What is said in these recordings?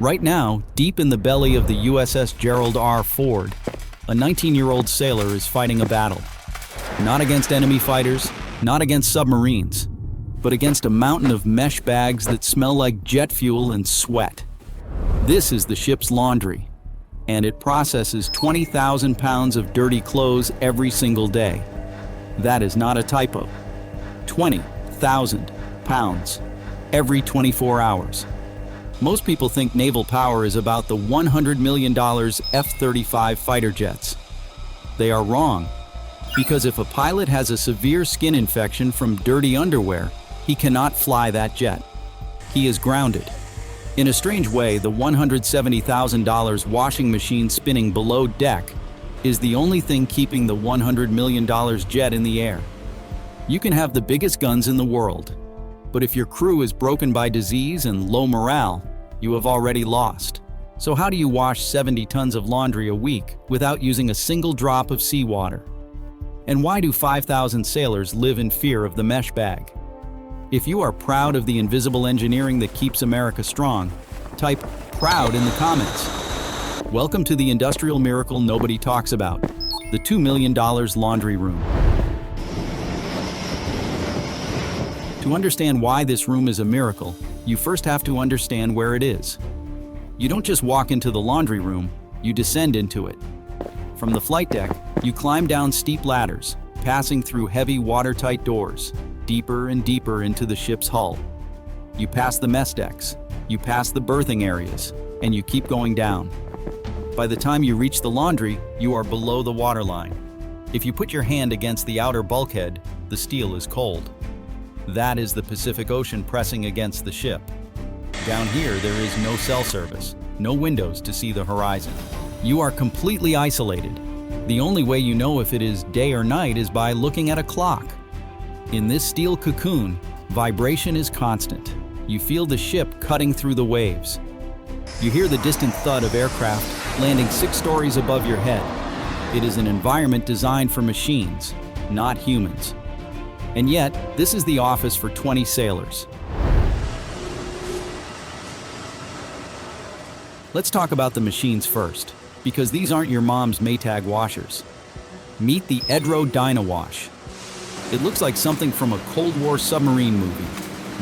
Right now, deep in the belly of the USS Gerald R. Ford, a 19-year-old sailor is fighting a battle. Not against enemy fighters, not against submarines, but against a mountain of mesh bags that smell like jet fuel and sweat. This is the ship's laundry, and it processes 20,000 pounds of dirty clothes every single day. That is not a typo. 20,000 pounds every 24 hours. Most people think naval power is about the $100 million F-35 fighter jets. They are wrong, because if a pilot has a severe skin infection from dirty underwear, he cannot fly that jet. He is grounded. In a strange way, the $170,000 washing machine spinning below deck is the only thing keeping the $100 million jet in the air. You can have the biggest guns in the world, but if your crew is broken by disease and low morale, you have already lost. So how do you wash 70 tons of laundry a week without using a single drop of seawater? And why do 5,000 sailors live in fear of the mesh bag? If you are proud of the invisible engineering that keeps America strong, type "proud" in the comments. Welcome to the industrial miracle nobody talks about, the $2 million laundry room. To understand why this room is a miracle, you first have to understand where it is. You don't just walk into the laundry room, you descend into it. From the flight deck, you climb down steep ladders, passing through heavy watertight doors, deeper and deeper into the ship's hull. You pass the mess decks, you pass the berthing areas, and you keep going down. By the time you reach the laundry, you are below the waterline. If you put your hand against the outer bulkhead, the steel is cold. That is the Pacific Ocean pressing against the ship. Down here, there is no cell service, no windows to see the horizon. You are completely isolated. The only way you know if it is day or night is by looking at a clock. In this steel cocoon, vibration is constant. You feel the ship cutting through the waves. You hear the distant thud of aircraft landing 6 stories above your head. It is an environment designed for machines, not humans. And yet, this is the office for 20 sailors. Let's talk about the machines first, because these aren't your mom's Maytag washers. Meet the Edro Dynawash. It looks like something from a Cold War submarine movie.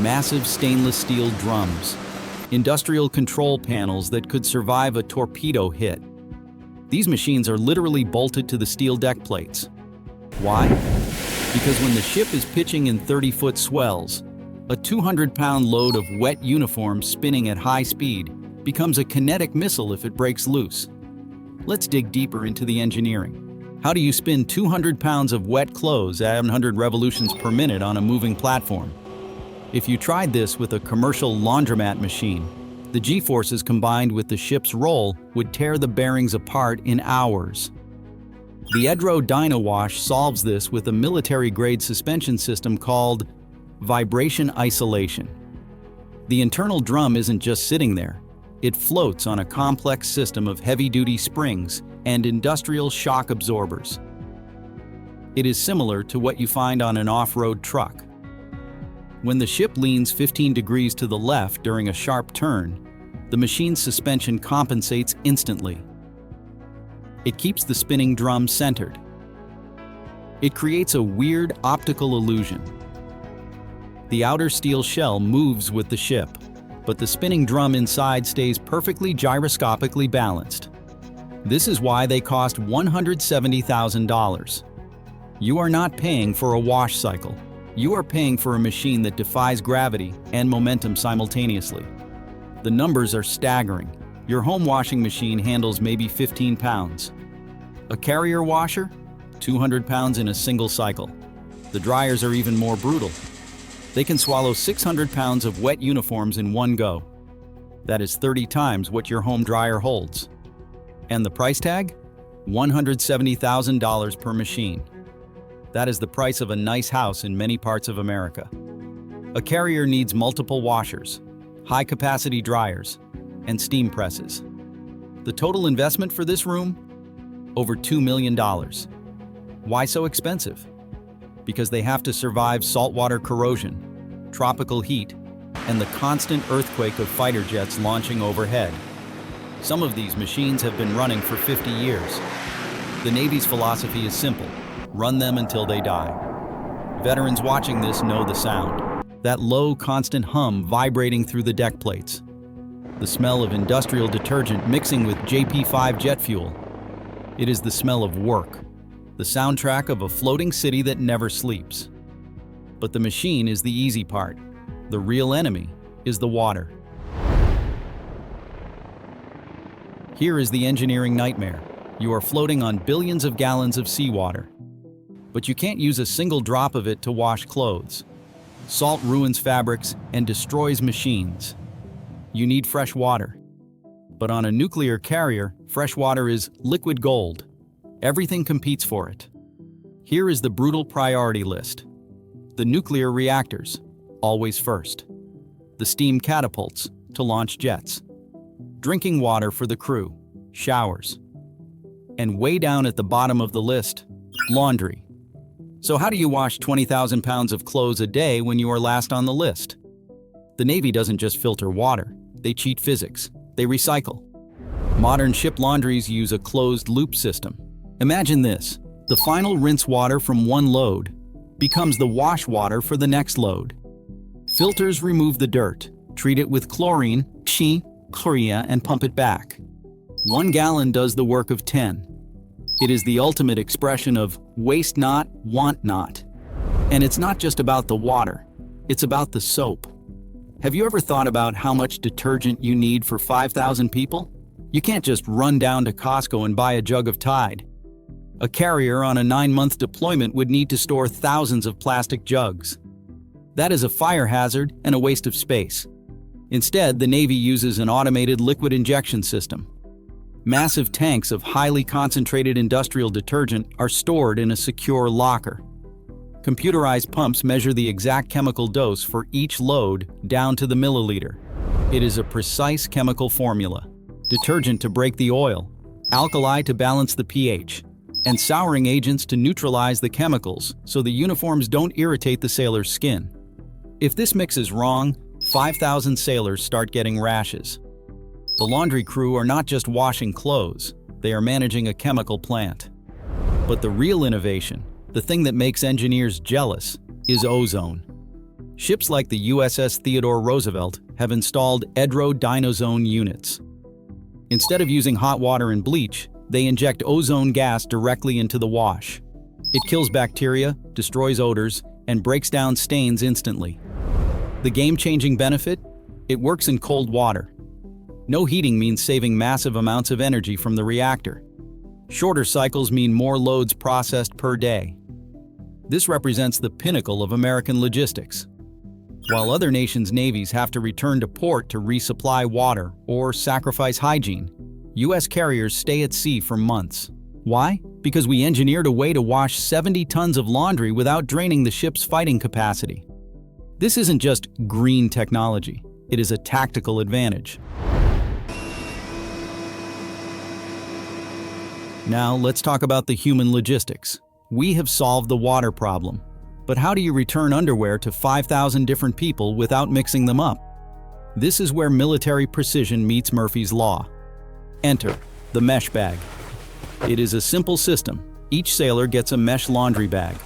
Massive stainless steel drums, industrial control panels that could survive a torpedo hit. These machines are literally bolted to the steel deck plates. Why? Because when the ship is pitching in 30-foot swells, a 200-pound load of wet uniform spinning at high speed becomes a kinetic missile if it breaks loose. Let's dig deeper into the engineering. How do you spin 200 pounds of wet clothes at 100 revolutions per minute on a moving platform? If you tried this with a commercial laundromat machine, the G-forces combined with the ship's roll would tear the bearings apart in hours. The Edro Dynawash solves this with a military-grade suspension system called vibration isolation. The internal drum isn't just sitting there. It floats on a complex system of heavy-duty springs and industrial shock absorbers. It is similar to what you find on an off-road truck. When the ship leans 15 degrees to the left during a sharp turn, the machine's suspension compensates instantly. It keeps the spinning drum centered. It creates a weird optical illusion. The outer steel shell moves with the ship, but the spinning drum inside stays perfectly gyroscopically balanced. This is why they cost $170,000. You are not paying for a wash cycle. You are paying for a machine that defies gravity and momentum simultaneously. The numbers are staggering. Your home washing machine handles maybe 15 pounds. A carrier washer? 200 pounds in a single cycle. The dryers are even more brutal. They can swallow 600 pounds of wet uniforms in one go. That is 30 times what your home dryer holds. And the price tag? $170,000 per machine. That is the price of a nice house in many parts of America. A carrier needs multiple washers, high-capacity dryers, and steam presses. The total investment for this room? Over $2 million. Why so expensive? Because they have to survive saltwater corrosion, tropical heat, and the constant earthquake of fighter jets launching overhead. Some of these machines have been running for 50 years. The Navy's philosophy is simple: run them until they die. Veterans watching this know the sound. That low, constant hum vibrating through the deck plates. The smell of industrial detergent mixing with JP5 jet fuel. It is the smell of work, the soundtrack of a floating city that never sleeps. But the machine is the easy part. The real enemy is the water. Here is the engineering nightmare. You are floating on billions of gallons of seawater. But you can't use a single drop of it to wash clothes. Salt ruins fabrics and destroys machines. You need fresh water. But on a nuclear carrier, fresh water is liquid gold. Everything competes for it. Here is the brutal priority list. The nuclear reactors, always first. The steam catapults, to launch jets. Drinking water for the crew, showers. And way down at the bottom of the list, laundry. So how do you wash 20,000 pounds of clothes a day when you are last on the list? The Navy doesn't just filter water, they cheat physics, they recycle. Modern ship laundries use a closed-loop system. Imagine this: the final rinse water from one load becomes the wash water for the next load. Filters remove the dirt, treat it with chlorine, chloria, and pump it back. 1 gallon does the work of 10. It is the ultimate expression of waste not, want not. And it's not just about the water, it's about the soap. Have you ever thought about how much detergent you need for 5,000 people? You can't just run down to Costco and buy a jug of Tide. A carrier on a 9-month deployment would need to store thousands of plastic jugs. That is a fire hazard and a waste of space. Instead, the Navy uses an automated liquid injection system. Massive tanks of highly concentrated industrial detergent are stored in a secure locker. Computerized pumps measure the exact chemical dose for each load down to the milliliter. It is a precise chemical formula. Detergent to break the oil, alkali to balance the pH, and souring agents to neutralize the chemicals so the uniforms don't irritate the sailor's skin. If this mix is wrong, 5,000 sailors start getting rashes. The laundry crew are not just washing clothes, they are managing a chemical plant. But the real innovation, the thing that makes engineers jealous, is ozone. Ships like the USS Theodore Roosevelt have installed edro-dynozone units. Instead of using hot water and bleach, they inject ozone gas directly into the wash. It kills bacteria, destroys odors, and breaks down stains instantly. The game-changing benefit? It works in cold water. No heating means saving massive amounts of energy from the reactor. Shorter cycles mean more loads processed per day. This represents the pinnacle of American logistics. While other nations' navies have to return to port to resupply water or sacrifice hygiene, U.S. carriers stay at sea for months. Why? Because we engineered a way to wash 70 tons of laundry without draining the ship's fighting capacity. This isn't just green technology, it is a tactical advantage. Now let's talk about the human logistics. We have solved the water problem. But how do you return underwear to 5,000 different people without mixing them up? This is where military precision meets Murphy's Law. Enter the mesh bag. It is a simple system. Each sailor gets a mesh laundry bag.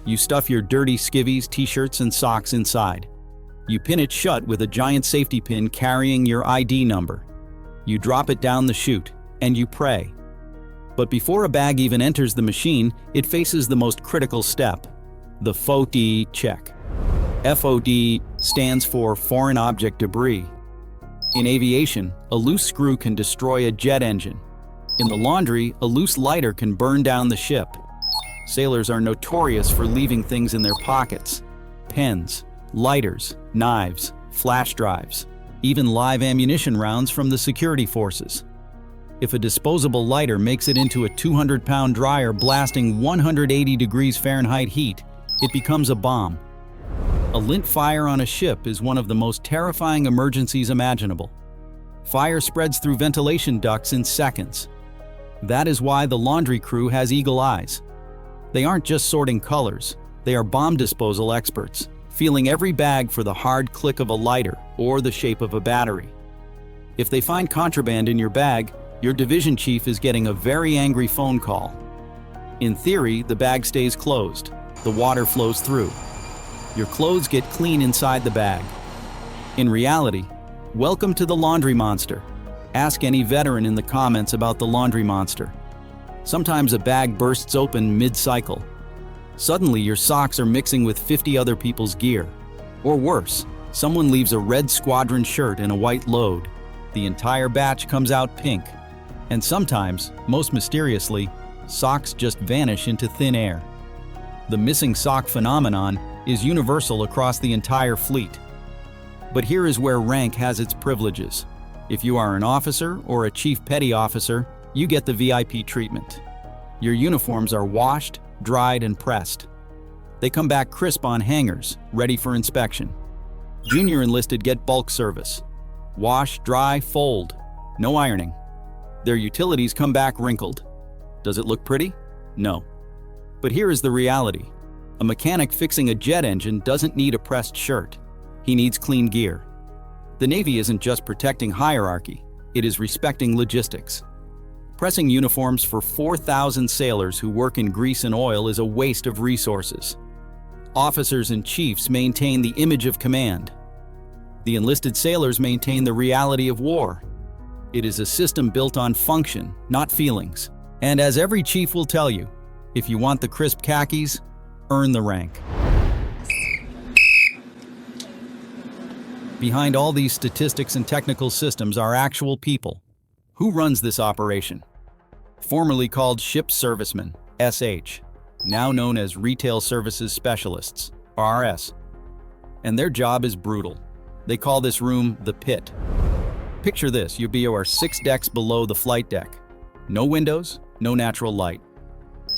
You stuff your dirty skivvies, t-shirts, and socks inside. You pin it shut with a giant safety pin carrying your ID number. You drop it down the chute, and you pray. But before a bag even enters the machine, it faces the most critical step, the FOD check. FOD stands for Foreign Object Debris. In aviation, a loose screw can destroy a jet engine. In the laundry, a loose lighter can burn down the ship. Sailors are notorious for leaving things in their pockets: pens, lighters, knives, flash drives, even live ammunition rounds from the security forces. If a disposable lighter makes it into a 200-pound dryer blasting 180 degrees Fahrenheit heat, it becomes a bomb. A lint fire on a ship is one of the most terrifying emergencies imaginable. Fire spreads through ventilation ducts in seconds. That is why the laundry crew has eagle eyes. They aren't just sorting colors, they are bomb disposal experts, feeling every bag for the hard click of a lighter or the shape of a battery. If they find contraband in your bag, your division chief is getting a very angry phone call. In theory, the bag stays closed. The water flows through. Your clothes get clean inside the bag. In reality, welcome to the laundry monster. Ask any veteran in the comments about the laundry monster. Sometimes a bag bursts open mid-cycle. Suddenly, your socks are mixing with 50 other people's gear. Or worse, someone leaves a red squadron shirt in a white load. The entire batch comes out pink. And sometimes, most mysteriously, socks just vanish into thin air. The missing sock phenomenon is universal across the entire fleet. But here is where rank has its privileges. If you are an officer or a chief petty officer, you get the VIP treatment. Your uniforms are washed, dried, and pressed. They come back crisp on hangers, ready for inspection. Junior enlisted get bulk service. Wash, dry, fold. No ironing. Their utilities come back wrinkled. Does it look pretty? No. But here is the reality. A mechanic fixing a jet engine doesn't need a pressed shirt. He needs clean gear. The Navy isn't just protecting hierarchy, it is respecting logistics. Pressing uniforms for 4,000 sailors who work in grease and oil is a waste of resources. Officers and chiefs maintain the image of command. The enlisted sailors maintain the reality of war. It is a system built on function, not feelings. And as every chief will tell you, if you want the crisp khakis, earn the rank. Behind all these statistics and technical systems are actual people. Who runs this operation? Formerly called Ship Servicemen, SH, now known as Retail Services Specialists, RS. And their job is brutal. They call this room the pit. Picture this, you are 6 decks below the flight deck. No windows, no natural light.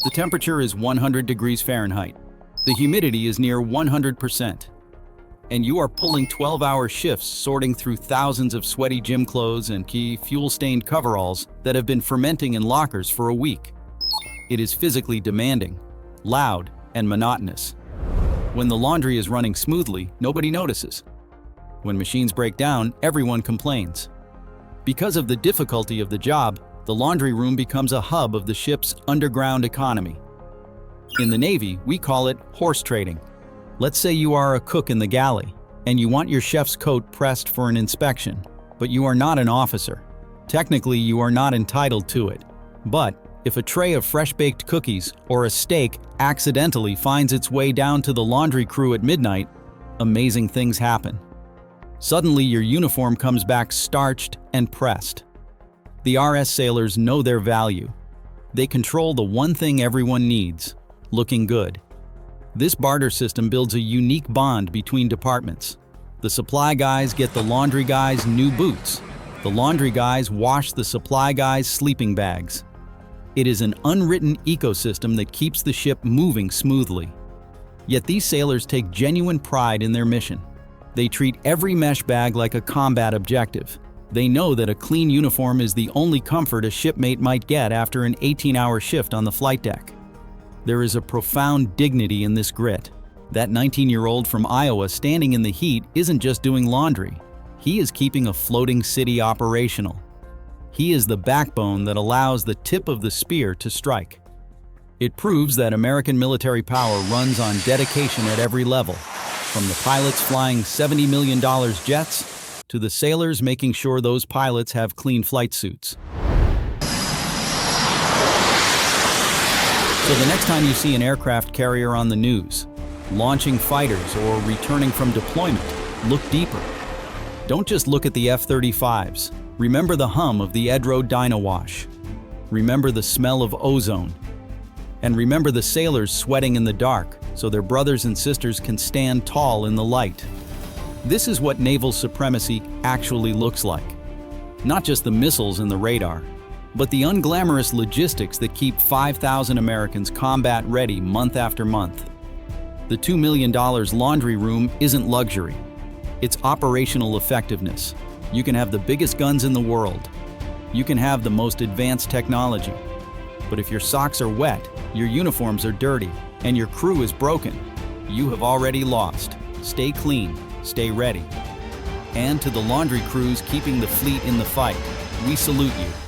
The temperature is 100 degrees Fahrenheit. The humidity is near 100%. And you are pulling 12-hour shifts sorting through thousands of sweaty gym clothes and key fuel-stained coveralls that have been fermenting in lockers for a week. It is physically demanding, loud, and monotonous. When the laundry is running smoothly, nobody notices. When machines break down, everyone complains. Because of the difficulty of the job, the laundry room becomes a hub of the ship's underground economy. In the Navy, we call it horse trading. Let's say you are a cook in the galley, and you want your chef's coat pressed for an inspection, but you are not an officer. Technically, you are not entitled to it. But if a tray of fresh-baked cookies or a steak accidentally finds its way down to the laundry crew at midnight, amazing things happen. Suddenly, your uniform comes back starched and pressed. The RS sailors know their value. They control the one thing everyone needs: looking good. This barter system builds a unique bond between departments. The supply guys get the laundry guys' new boots. The laundry guys wash the supply guys' sleeping bags. It is an unwritten ecosystem that keeps the ship moving smoothly. Yet these sailors take genuine pride in their mission. They treat every mesh bag like a combat objective. They know that a clean uniform is the only comfort a shipmate might get after an 18-hour shift on the flight deck. There is a profound dignity in this grit. That 19-year-old from Iowa standing in the heat isn't just doing laundry. He is keeping a floating city operational. He is the backbone that allows the tip of the spear to strike. It proves that American military power runs on dedication at every level, from the pilots flying $70 million jets to the sailors making sure those pilots have clean flight suits. So the next time you see an aircraft carrier on the news, launching fighters or returning from deployment, look deeper. Don't just look at the F-35s. Remember the hum of the Edro Dynawash. Remember the smell of ozone. And remember the sailors sweating in the dark so their brothers and sisters can stand tall in the light. This is what naval supremacy actually looks like. Not just the missiles and the radar, but the unglamorous logistics that keep 5,000 Americans combat ready month after month. The $2 million laundry room isn't luxury. It's operational effectiveness. You can have the biggest guns in the world. You can have the most advanced technology. But if your socks are wet, your uniforms are dirty, and your crew is broken, you have already lost. Stay clean, stay ready. And to the laundry crews keeping the fleet in the fight, we salute you.